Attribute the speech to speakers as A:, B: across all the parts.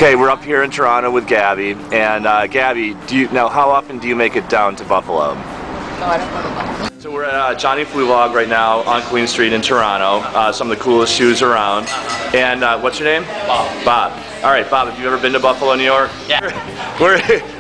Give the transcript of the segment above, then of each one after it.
A: Okay, we're up here in Toronto with Gabby, and Gabby, how often do you make it down to Buffalo?
B: No, I don't go to Buffalo.
A: So we're at Johnny Flu Log right now on Queen Street in Toronto. Some of the coolest shoes around. And what's your name?
C: Bob.
A: Bob. All right, Bob, have you ever been to Buffalo, New York?
C: Yeah.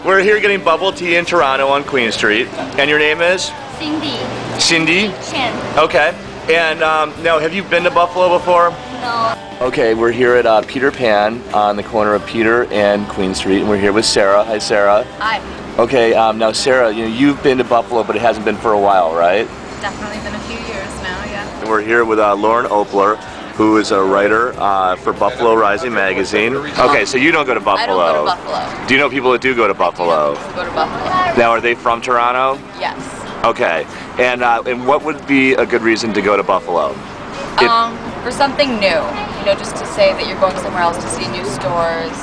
A: We're here getting bubble tea in Toronto on Queen Street. And your name is?
D: Cindy.
A: Cindy?
D: Chen.
A: Okay. And now, have you been to Buffalo before?
D: No.
A: Okay, we're here at Peter Pan on the corner of Peter and Queen Street, and we're here with Sarah. Hi, Sarah.
D: Hi.
A: Okay, now Sarah, you've been to Buffalo, but it hasn't been for a while, right?
D: Definitely been a few years now, yeah.
A: And we're here with Lauren Opler, who is a writer for Buffalo Rising magazine. Okay, so you don't go to Buffalo.
D: I don't go to Buffalo.
A: Do you know people that do go to Buffalo?
D: Go to Buffalo.
A: Now, are they from Toronto?
D: Yes.
A: Okay, and what would be a good reason to go to Buffalo?
D: For something new, just to say that you're going somewhere else to see new stores.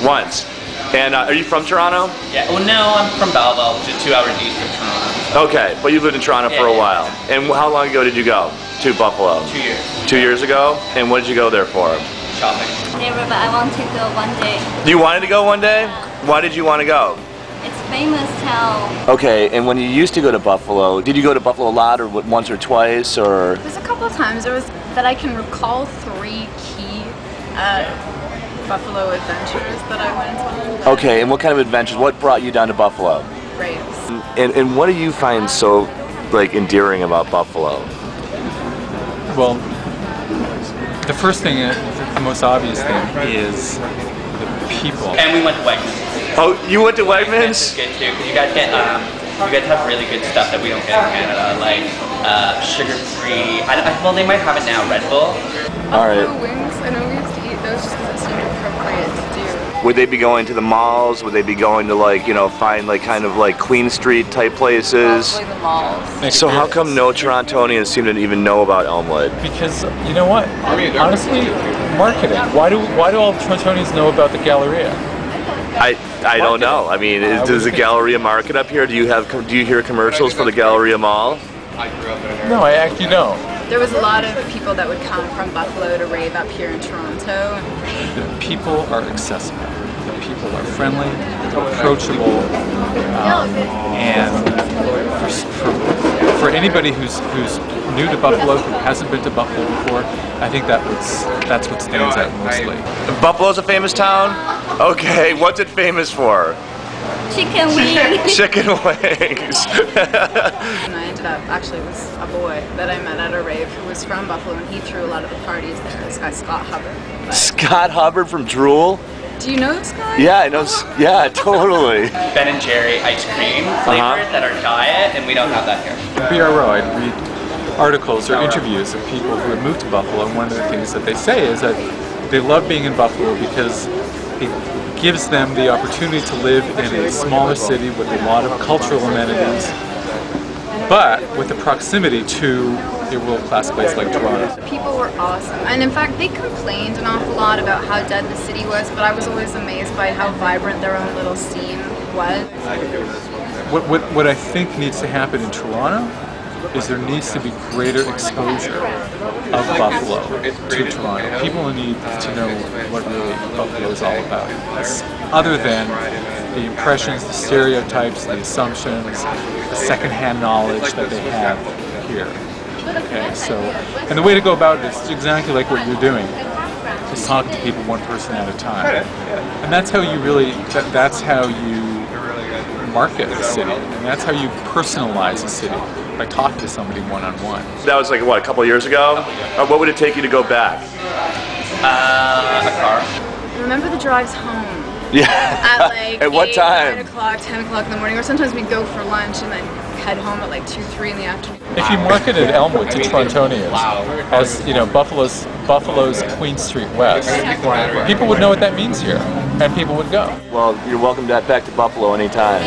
A: Once. And are you from Toronto?
C: Yeah. Well, no, I'm from Belleville, which is 2 hours east of Toronto.
A: Okay, but you lived in Toronto for a while. And how long ago did you go to Buffalo?
C: 2 years.
A: 2 years ago? And what did you go there for?
C: Shopping.
D: Never, but I want to go one day.
A: You wanted to go one day? Why did you want to go?
D: It's famous town.
A: Okay, and when you used to go to Buffalo, did you go to Buffalo a lot, or once or twice, or?
B: There's a couple of times that I can recall 3 key Buffalo adventures that I went on.
A: Okay, and what kind of adventures? What brought you down to Buffalo?
B: Raves.
A: And what do you find so endearing about Buffalo?
E: Well, the first thing, the most obvious thing, is the people.
C: And we went to Wegmans.
A: Oh, you went to Wegmans?
C: It's good too, because you guys have really good stuff that we don't get in Canada, like sugar-free. Well, they might have it now, Red Bull.
A: All right.
B: Buffalo wings, I know we used to eat those just because it seemed appropriate to do.
A: Would they be going to the malls? Would they be going to find kind of Queen Street type places?
D: Probably the malls.
A: So how come no Torontonians seem to even know about Elmwood?
E: Because you know what? Honestly, marketing. Why do all the Torontonians know about the Galleria?
A: I don't know. I mean, does the Galleria market up here? Do you hear commercials for the Galleria Mall?
E: No, I actually don't.
B: There was a lot of people that would come from Buffalo to rave up here in Toronto.
E: The people are accessible. The people are friendly, approachable, and for anybody who's new to Buffalo, who hasn't been to Buffalo before, I think that's what stands out mostly.
A: Buffalo's a famous town? Okay, what's it famous for?
D: Chicken wings.
A: Chicken wings.
B: And I ended up, actually, it was a boy that I met at a rave who was from Buffalo, and he threw a lot of the parties there. This guy, Scott Hubbard. But
A: Scott Hubbard from Drool?
B: do you know this guy?
A: Yeah, I know. Yeah, totally.
C: Ben & Jerry ice cream flavored that are diet, and we don't have that here.
E: BRO, I'd read articles or interviews of people who had moved to Buffalo, and one of the things that they say is that they love being in Buffalo because it gives them the opportunity to live in a smaller city with a lot of cultural amenities, but with the proximity to a world-class place like Toronto.
B: People were awesome, and in fact they complained an awful lot about how dead the city was, but I was always amazed by how vibrant their own little scene was.
E: What I think needs to happen in Toronto is there needs to be greater exposure of Buffalo to Toronto. People need to know what really Buffalo is all about. Other than the impressions, the stereotypes, the assumptions, the secondhand knowledge that they have here. Okay, so, and the way to go about it is exactly like what you're doing. Just talking to people one person at a time. And that's how you really, that's how you market a city, and that's how you personalize a city, by talking to somebody one-on-one.
A: That was what, a couple years ago? What would it take you to go back?
C: A car.
B: Remember the drives home?
A: Yeah.
B: At
A: At what
B: 8,
A: time?
B: 9 o'clock, 10 o'clock in the morning, or sometimes we'd go for lunch and then head home at 2, 3 in the afternoon.
E: If you marketed Elmwood to Torontonians as, Buffalo's Queen Street West, people would know what that means here, and people would go.
A: Well, you're welcome back to Buffalo anytime.